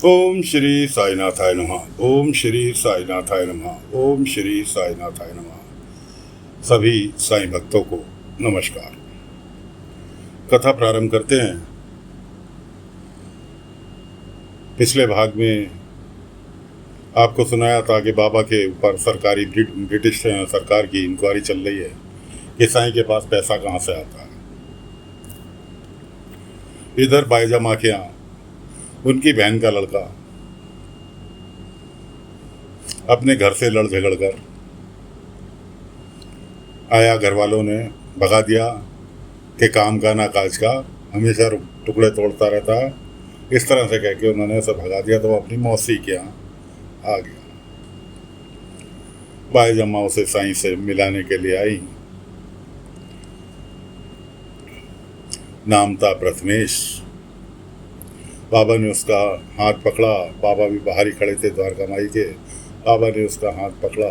ओम श्री साईनाथाय नमः। ओम श्री साईनाथाय नमः। ओम श्री साईनाथाय नमः। सभी साईं भक्तों को नमस्कार। कथा प्रारंभ करते हैं। पिछले भाग में आपको सुनाया था कि बाबा के ऊपर सरकारी ब्रिटिश सरकार की इंक्वायरी चल रही है कि साईं के पास पैसा कहाँ से आता है। इधर बाईजामा के यहाँ उनकी बहन का लड़का अपने घर से लड़ झगड़ कर आया। घर वालों ने भगा दिया कि काम का ना काज का, हमेशा टुकड़े तोड़ता रहता। इस तरह से कह के उन्होंने उसे भगा दिया। तो वो अपनी मौसी के यहाँ आ गया। बाईजामा उसे साईं से मिलाने के लिए आई। नाम था प्रथमेश। बाबा ने उसका हाथ पकड़ा। बाबा भी बाहर ही खड़े थे द्वारका माई के। बाबा ने उसका हाथ पकड़ा।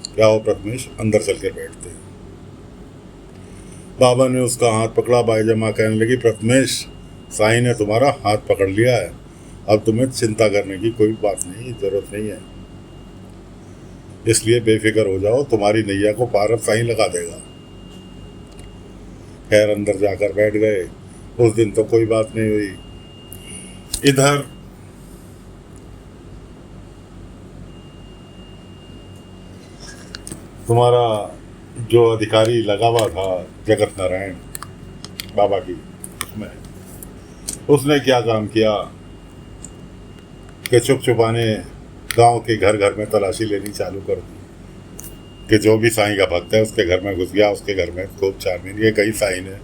क्या हो प्रथमेश, अंदर चल के बैठते। बाबा ने उसका हाथ पकड़ा। बाईजामा कहने लगी, प्रथमेश, साईं ने तुम्हारा हाथ पकड़ लिया है, अब तुम्हें चिंता करने की कोई बात नहीं, जरूरत नहीं है, इसलिए बेफिक्र हो जाओ, तुम्हारी नैया को पार अब साईं लगा देगा। खैर अंदर जाकर बैठ गए। उस दिन तो कोई बात नहीं हुई। इधर तुम्हारा जो अधिकारी लगा हुआ था जगत नारायण बाबा की, उसने क्या काम किया कि चुप चुपाने गांव के घर घर में तलाशी लेनी चालू कर दी कि जो भी साईं का भक्त है उसके घर में घुस गया, उसके घर में खूब छानबीन। ये कई साईं ने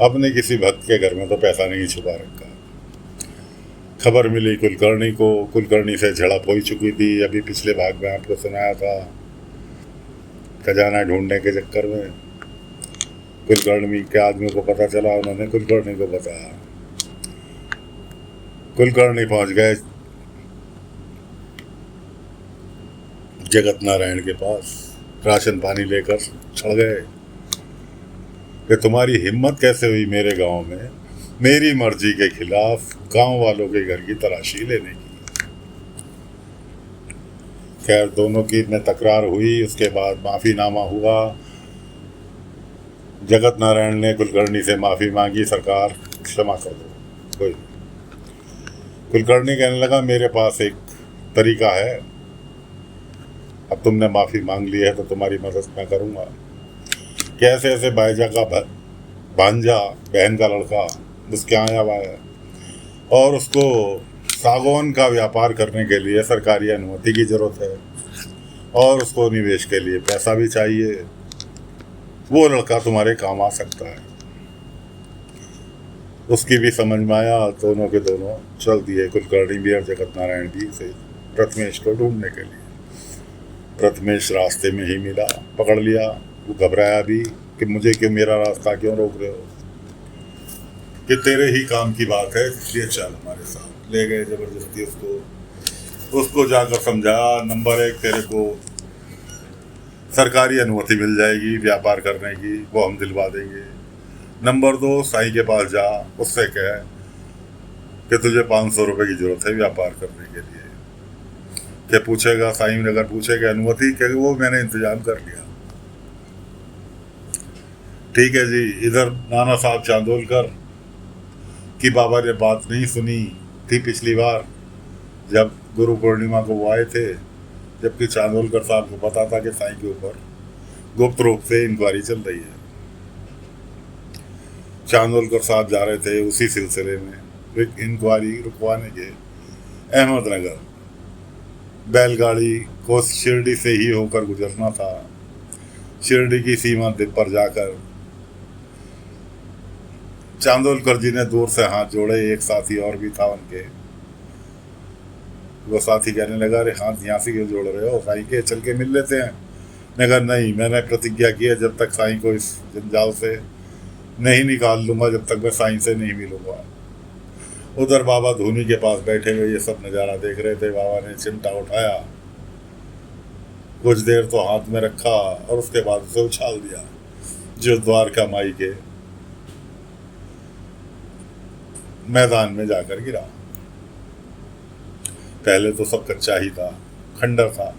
अपने किसी भक्त के घर में तो पैसा नहीं छुपा रखा। खबर मिली कुलकर्णी को। कुलकर्णी से झड़प हो चुकी थी। अभी पिछले भाग में आपको सुनाया था। खजाना ढूंढने के चक्कर में कुलकर्णी के आदमियों को पता चला। उन्होंने कुलकर्णी को बताया। कुलकर्णी पहुंच गए जगत नारायण के पास। राशन पानी लेकर चढ़ गए कि तुम्हारी हिम्मत कैसे हुई मेरे गांव में मेरी मर्जी के खिलाफ गांव वालों के घर की तलाशी लेने की। खैर दोनों की में तकरार हुई। उसके बाद माफीनामा हुआ। जगत नारायण ने कुलकर्णी से माफी मांगी, सरकार क्षमा कर दो। कोई कुलकर्णी कहने लगा, मेरे पास एक तरीका है, अब तुमने माफी मांग ली है तो तुम्हारी मदद मैं करूंगा। कैसे ऐसे बाईजा का भांजा, बहन का लड़का उसके यहाँ आया हुआ है और उसको सागौन का व्यापार करने के लिए सरकारी अनुमति की जरूरत है और उसको निवेश के लिए पैसा भी चाहिए। वो लड़का तुम्हारे काम आ सकता है। उसकी भी समझ में आया। दोनों के दोनों चल दिए, कुलकर्णी भी और जगत नारायण भी, से प्रथमेश को ढूंढने के लिए। प्रथमेश रास्ते में ही मिला, पकड़ लिया। वो घबराया भी कि मुझे क्यों, मेरा रास्ता क्यों रोक रहे हो, कि तेरे ही काम की बात है इसलिए चल हमारे साथ। ले गए जबरदस्ती उसको जाकर समझाया, नंबर 1 तेरे को सरकारी अनुमति मिल जाएगी व्यापार करने की, वो हम दिलवा देंगे। नंबर 2, साईं के पास जा, उससे कह कि तुझे 500 रुपये की जरूरत है व्यापार करने के लिए। क्या पूछेगा साईं, अगर पूछेगा अनुमति, क्या वो मैंने इंतजाम कर लिया। ठीक है जी। इधर नाना साहब चांदोलकर कि बाबा ने बात नहीं सुनी थी पिछली बार जब गुरु पूर्णिमा को वो आए थे, जबकि चांदोलकर साहब को पता था कि साईं के ऊपर गुप्त रूप से इंक्वायरी चल रही है। चांदोलकर साहब जा रहे थे उसी सिलसिले में इंक्वायरी रुकवाने के अहमदनगर। बैलगाड़ी को शिरडी से ही होकर गुजरना था। शिरडी की सीमा पर जाकर चांदोलकर जी ने दूर से हाथ जोड़े। एक साथी और भी था उनके। वो साथी कहने लगा, अरे हाथ यहाँ से क्यों जोड़ रहे हो, साईं के चल के मिल लेते हैं। मैं कहा नहीं, मैंने प्रतिज्ञा की है जब तक साईं को इस जंजाल से नहीं निकाल लूंगा, जब तक मैं साईं से नहीं मिलूंगा। उधर बाबा धूनी के पास बैठे हुए ये सब नज़ारा देख रहे थे। बाबा ने चिमटा उठाया, कुछ देर तो हाथ में रखा और उसके बाद उसे उछाल दिया जो द्वारका माई के मैदान में जाकर गिरा। पहले तो सब कच्चा ही था, खंडर था।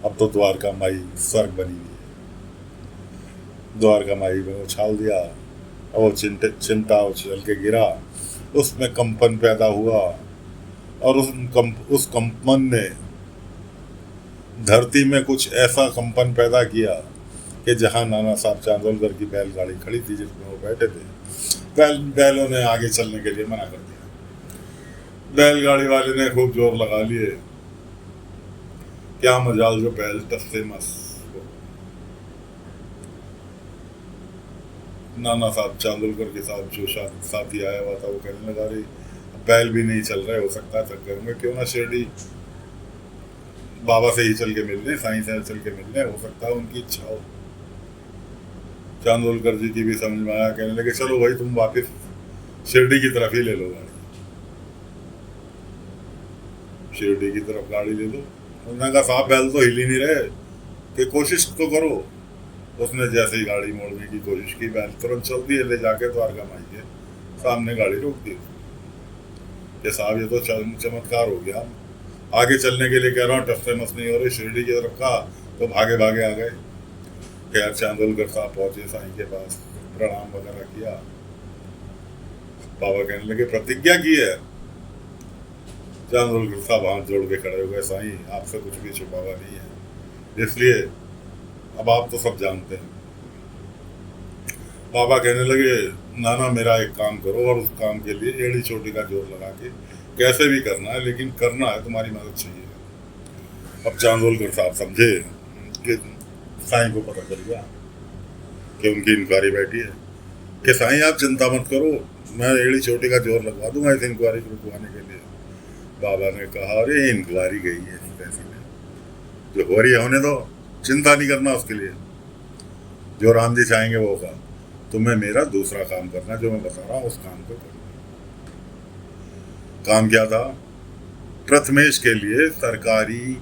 अब तो द्वारका माई स्वर्ग बनी हुई है। द्वारका माई में उछाल दिया, और वो चिमटा उछल के गिरा, उसमें कंपन पैदा हुआ, और उस कंपन ने धरती में कुछ ऐसा कंपन पैदा किया कि जहां नाना साहब चांदोलकर की बैलगाड़ी खड़ी थी जिसमें वो बैठे थे, बैलों ने आगे चलने के लिए मना कर दिया। बैलगाड़ी वाले ने खूब जोर लगा लिए, क्या मजाल जो बैल टसते मस। नाना साहब चांदोलकर के साथ जो साथी आया हुआ था वो कहने लगा, रही बैल भी नहीं चल रहे, हो सकता है थक गए, क्यों ना शिरडी बाबा से ही चल के मिलने, साईं से चल के मिलने, हो सकता है उनकी इच्छा हो। चांदोलकर जी की भी समझ में आया, कहने लगे चलो भाई तुम वापस शिरडी की तरफ ही ले लो गाड़ी, शिरडी की तरफ गाड़ी ले लो। उन्होंने कहा साहब बैल तो हिल ही नहीं रहे, कि कोशिश तो करो। उसने जैसे ही गाड़ी मोड़ने की कोशिश की, बैल तुरंत चल दिए, ले जाके द्वारका माई के सामने गाड़ी रोक दी कि साहब ये तो चमत्कार हो गया, आगे चलने के लिए कह रहा हूँ, टफ्ते मस नहीं हो रही, शिरडी की तरफ का तो भागे भागे आ गए। खैर चांदोलकर साहब पहुंचे साईं के पास, प्रणाम वगैरह किया। बाबा कहने लगे प्रतिज्ञा की है। चांदोलकर साहब हाथ जोड़ के खड़े हो गए, साईं आपसे कुछ भी छुपा हुआ नहीं है, इसलिए अब आप तो सब जानते हैं। बाबा कहने लगे नाना मेरा एक काम करो, और उस काम के लिए एड़ी चोटी का जोर लगा के कैसे भी करना है, लेकिन करना है, तुम्हारी मदद चाहिए। अब चांदोलकर साहब समझे कि साईं को पता चल गया कि उनकी इंक्वायरी बैठी है, कि साईं आप चिंता मत करो, मैं एड़ी चोटी का जोर लगवा दूंगा इस इंक्वायरी को रुकवाने के लिए। बाबा ने कहा अरे इंक्वायरी गई है ऐसी में, जो हो रही है होने दो, चिंता नहीं करना उसके लिए, जो राम जी चाहेंगे वो होगा। तुम्हें मेरा दूसरा काम करना, जो मैं बता रहा हूँ उस काम को करना। काम क्या था? प्रथमेश के लिए सरकारी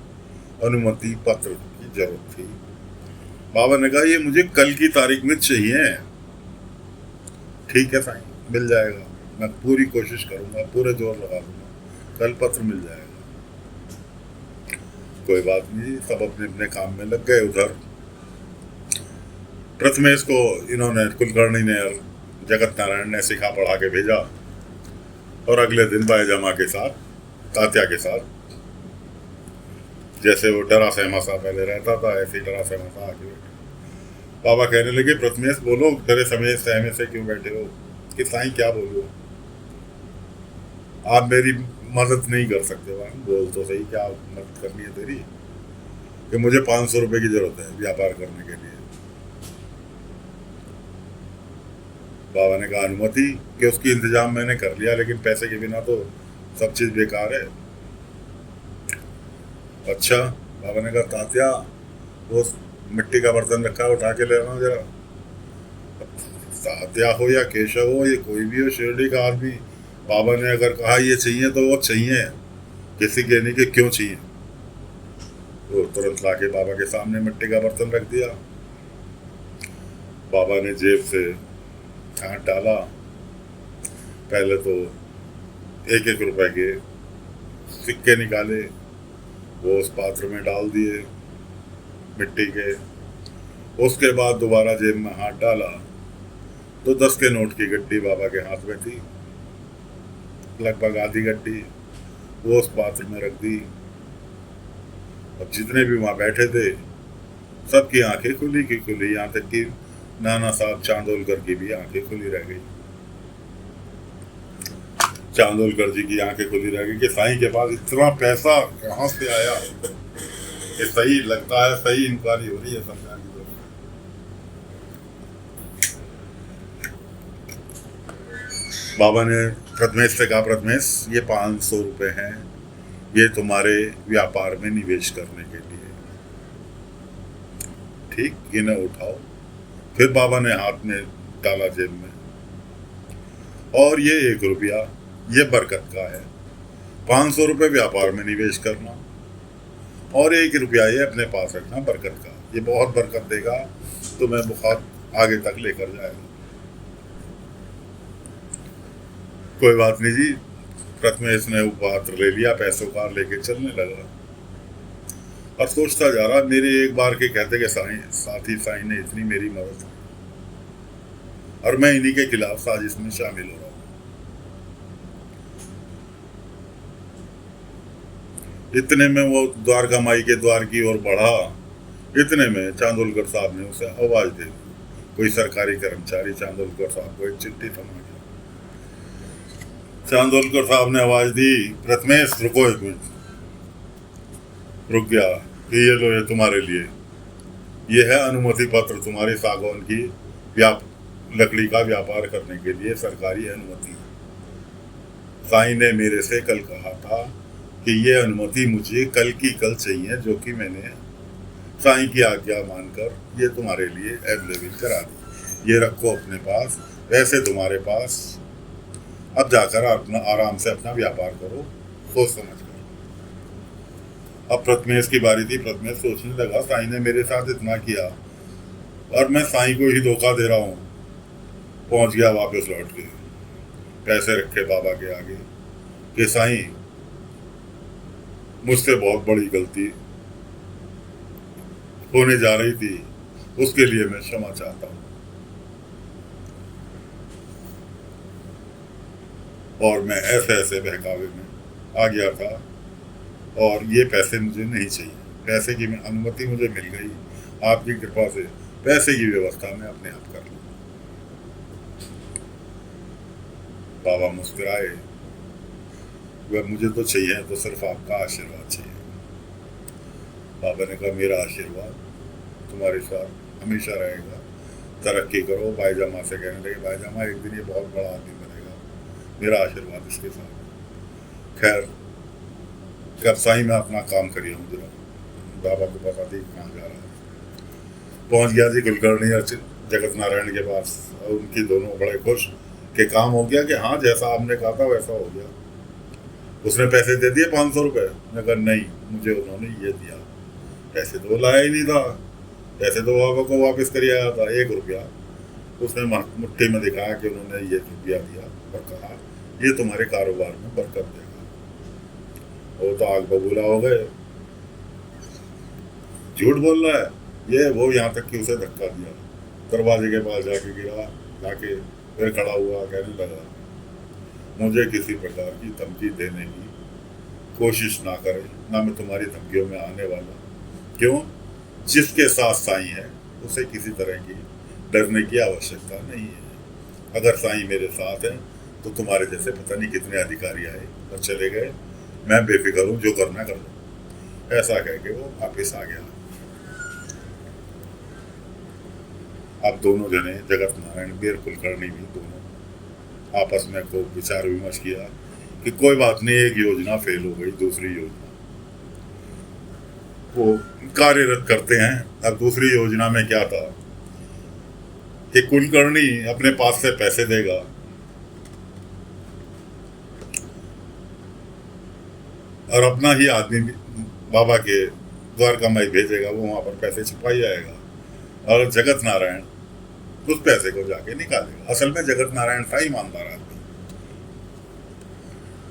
अनुमति पत्र की जरूरत थी। बाबा ने कहा ये मुझे कल की तारीख में चाहिए। ठीक है साईं, मिल जाएगा, मैं पूरी कोशिश करूंगा, पूरे जोर लगा दूंगा, कल पत्र मिल जाएगा। कोई बात नहीं, सब अपने अपने काम में लग गए। उधर प्रथमेश को इन्होंने, कुलकर्णी ने और जगत नारायण ने सिखा पढ़ा के भेजा, और अगले दिन बायजामा के साथ, तात्या के साथ, जैसे वो डरा सहमा सा पहले रहता था, ऐसे ही डरा सहमा सा आके बैठे। बाबा कहने लगे प्रथमेश बोलो, डरे समय सहमे से क्यों बैठे हो? कि साईं क्या बोलो, आप मेरी मदद नहीं कर सकते। बोल तो सही, क्या मदद करनी है तेरी? कि मुझे 500 रुपए की जरूरत है व्यापार करने के लिए। बाबा ने कहा अनुमति, कि उसकी इंतजाम मैंने कर लिया, लेकिन पैसे के बिना तो सब चीज बेकार है। अच्छा, बाबा ने कहा तात्या वो मिट्टी का बर्तन रखा है, उठा के ले रहा हूँ जरा। तात्या हो या केशव हो, ये कोई भी हो, शिरडी का आदमी, बाबा ने अगर कहा ये चाहिए तो वो चाहिए, किसी के नहीं कि क्यों चाहिए। वो तुरंत लाके बाबा के सामने मिट्टी का बर्तन रख दिया। बाबा ने जेब से हाथ डाला, पहले तो 1-1 रुपए के सिक्के निकाले, वो उस पात्र में डाल दिए मिट्टी के। उसके बाद दोबारा जेब में हाथ डाला तो 10 के नोट की गड्डी बाबा के हाथ में थी, लगभग आधी गड्डी, वो उस पात्र में रख दी। अब जितने भी वहां बैठे थे सबकी आंखें खुली की खुली, यहाँ तक कि नाना साहब चांदोलकर की भी आंखें खुली रह गई। चांदोलकर जी की आंखें खुली रह गई कि साईं के पास इतना पैसा कहाँ से आया। ये सही लगता है, सही इंक्वायरी हो रही है सरकार की तरफ। बाबा ने प्रथमेश से कहा प्रथमेश ये 500 रुपए हैं, ये तुम्हारे व्यापार में निवेश करने के लिए, ठीक, इन्हें उठाओ। फिर बाबा ने हाथ में डाला जेब में, और ये 1 रुपया ये बरकत का है, 500 रुपए व्यापार में निवेश करना, और 1 रुपया ये अपने पास रखना बरकत का, ये बहुत बरकत देगा, तुम्हें बहुत आगे तक लेकर जाएगा। कोई बात नहीं जी, प्रथमेश ने वो पात्र ले लिया, पैसों का लेके चलने लगा और सोचता जा रहा, मेरे एक बार के कहते कि साथी साईं ने इतनी मेरी मदद की और मैं इन्हीं के खिलाफ साजिश में शामिल हो रहा हूँ। इतने में वो द्वारका माई के द्वार की ओर बढ़ा। इतने में चांदोलकर साहब ने उसे आवाज दे दी। कोई सरकारी कर्मचारी चांदोलकर साहब को एक चिट्ठी थमा गया। चांदोलकर साहब ने आवाज दी, प्रथमेश रुको एक मिनट। रुक गया कि ये लो, ये तुम्हारे लिए, ये है अनुमति पत्र, तुम्हारी सागौन की लकड़ी का व्यापार करने के लिए सरकारी अनुमति। साईं ने मेरे से कल कहा था कि ये अनुमति मुझे कल की कल चाहिए, जो कि मैंने साईं की आज्ञा मानकर ये तुम्हारे लिए अवेलेबल करा दी। ये रखो अपने पास, वैसे तुम्हारे पास, अब जाकर अपना आराम से अपना व्यापार करो, सोच समझ कर। अब प्रथमेश की बारी थी। प्रथमेश सोचने लगा, साईं ने मेरे साथ इतना किया और मैं साईं को ही धोखा दे रहा हूँ। पहुंच गया वापस लौट के, पैसे रखे बाबा के आगे कि साईं मुझसे बहुत बड़ी गलती होने जा रही थी, उसके लिए मैं क्षमा चाहता हूँ और मैं ऐसे ऐसे बहकावे में आ गया था और ये पैसे मुझे नहीं चाहिए। पैसे की अनुमति मुझे मिल गई, आपकी कृपा से पैसे की व्यवस्था मैं अपने आप कर लूँ। बाबा मुस्कुराए, वह मुझे तो चाहिए तो सिर्फ आपका आशीर्वाद चाहिए। बाबा ने कहा, मेरा आशीर्वाद तुम्हारे साथ हमेशा रहेगा, तरक्की करो। भाईजामा से कहने लगे, भाईजामा एक दिन ये बहुत बड़ा आदमी बनेगा, मेरा आशीर्वाद इसके साथ। खैर, कब साईं मैं अपना काम करिए हूँ जरा, बाबा को बता दी कहाँ जा रहा है। पहुँच गया जी कुलकर्णी और जगत नारायण के पास और उनकी दोनों बड़े खुश कि काम हो गया, कि हाँ जैसा आपने कहा था वैसा हो गया। उसने पैसे दे दिए 500 रुपये। मैं कहा नहीं, मुझे उन्होंने ये दिया, पैसे तो लाया ही नहीं था, पैसे तो बाबा को वापस कर आया था। 1 रुपया उसने मुट्ठी में दिखाया कि उन्होंने ये रुपया दिया और कहा ये तुम्हारे कारोबार में बरकत देगा। वो तो आग बबूला हो गए, झूठ बोल रहा है ये वो, यहाँ तक कि उसे धक्का दिया, दरवाजे के पास जाके गिरा, जाके फिर खड़ा हुआ, कहने लगा मुझे किसी प्रकार की धमकी देने की कोशिश ना करे, ना मैं तुम्हारी धमकियों में आने वाला। क्यों? जिसके साथ साईं है उसे किसी तरह की डरने की आवश्यकता नहीं है। अगर साईं मेरे साथ है तो तुम्हारे जैसे पता नहीं कितने अधिकारी आए और चले गए, मैं बेफिक्र हूँ, जो करना कर लो। ऐसा कह के वो वापिस आ गया। अब दोनों जने, जगत नारायण भी और कुलकर्णी भी, दोनों आपस में को विचार विमर्श किया कि कोई बात नहीं, एक योजना फेल हो गई, दूसरी योजना वो कार्यरत करते हैं। अब दूसरी योजना में क्या था कि कुलकर्णी अपने पास से पैसे देगा और अपना ही आदमी बाबा के द्वारका माई भेजेगा, वो वहां पर पैसे छुपाई जाएगा और जगत नारायण उस पैसे को जाके निकालेगा। असल में जगत नारायण था ईमानदार आदमी,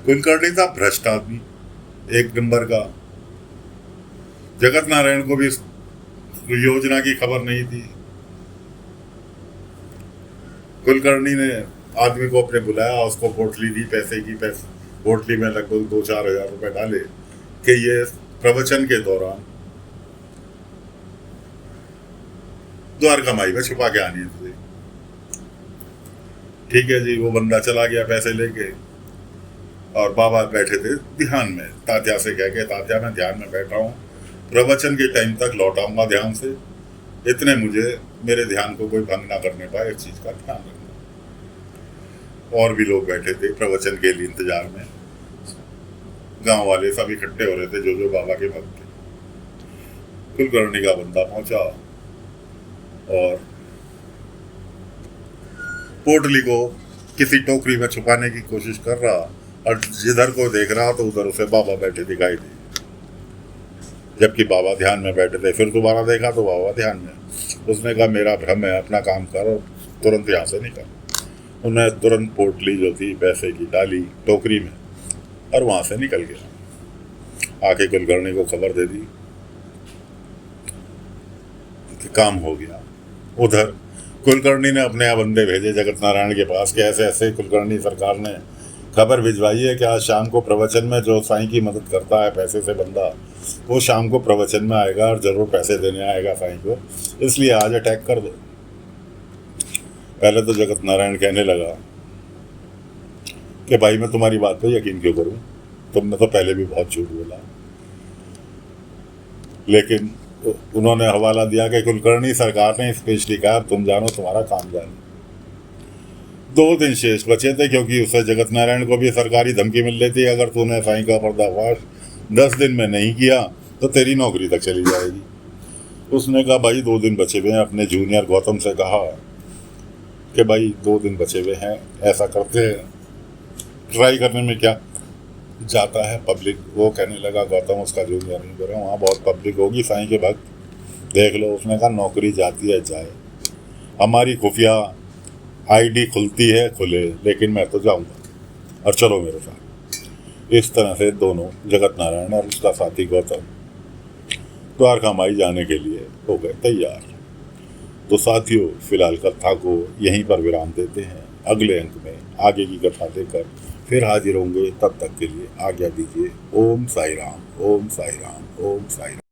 कुलकर्णी था भ्रष्ट आदमी, एक नंबर का। जगत नारायण को भी योजना की खबर नहीं थी। कुलकर्णी ने आदमी को अपने बुलाया, उसको पोटली दी पैसे की। पोटली में लगभग 2-4 हजार रुपए डाले कि ये प्रवचन के दौरान द्वारका माई में छुपा के आनी है। ठीक है जी, वो बंदा चला गया पैसे लेके और बाबा बैठे थे ध्यान में। तात्या से कह के, तात्या मैं ध्यान में बैठा हूँ, प्रवचन के टाइम तक लौटाऊंगा ध्यान से, इतने मुझे मेरे ध्यान को कोई भंग ना करने पाए, इस चीज का ध्यान रखना। और भी लोग बैठे थे प्रवचन के लिए इंतजार में, गांव वाले सब इकट्ठे हो रहे थे जो बाबा के भक्त थे। कुलकर्णी का बंदा पहुंचा और पोटली को किसी टोकरी में छुपाने की कोशिश कर रहा और जिधर को देख रहा तो उधर उसे बाबा बैठे दिखाई दिए, जबकि बाबा ध्यान में बैठे थे। फिर दोबारा देखा तो बाबा ध्यान में। उसने कहा मेरा भ्रम है, अपना काम करो, तुरंत यहाँ से निकल। उन्हें तुरंत पोटली जो थी पैसे की डाली टोकरी में और वहां से निकल गया। आके कुलकर्णी को खबर दे दी कि काम हो गया। उधर कुलकर्णी ने अपने बंदे भेजे जगत नारायण के पास कि ऐसे ऐसे कुलकर्णी सरकार ने खबर भिजवाई है कि आज शाम को प्रवचन में जो साईं की मदद करता है पैसे से बंदा, वो शाम को प्रवचन में आएगा और जरूर पैसे देने आएगा साईं को, इसलिए आज अटैक कर दो। पहले तो जगत नारायण कहने लगा कि भाई मैं तुम्हारी बात पे यकीन क्यों करूं, तुमने तो पहले भी बहुत झूठ बोला। लेकिन उन्होंने हवाला दिया कि कुलकर्णी सरकार ने स्पेशली कहा तुम जानो, तुम्हारा काम जानो। 2 दिन शेष बचे थे, क्योंकि उससे जगत नारायण को भी सरकारी धमकी मिल रही थी, अगर तूने साईं का पर्दाफाश 10 दिन में नहीं किया तो तेरी नौकरी तक चली जाएगी। उसने कहा भाई 2 दिन बचे हुए हैं। अपने जूनियर गौतम से कहा कि भाई 2 दिन बचे हुए हैं, ऐसा करते हैं, ट्राई करने में क्या जाता है पब्लिक। वो कहने लगा गौतम उसका जूनियर नहीं बोल रहा, वहाँ बहुत पब्लिक होगी साईं के भक्त, देख लो। उसने कहा नौकरी जाती है जाए, हमारी खुफिया आईडी खुलती है खुले, लेकिन मैं तो जाऊंगा और चलो मेरे साथ। इस तरह से दोनों जगत नारायण और उसका साथी गौतम द्वारका माई जाने के लिए हो गए तैयार। तो साथियों, फिलहाल कथा को यहीं पर विराम देते हैं। अगले अंक में आगे की कथा लेकर फिर हाजिर होंगे। तब तक के लिए आज्ञा दीजिए। ओम साई राम, ओम साई राम, ओम साई राम।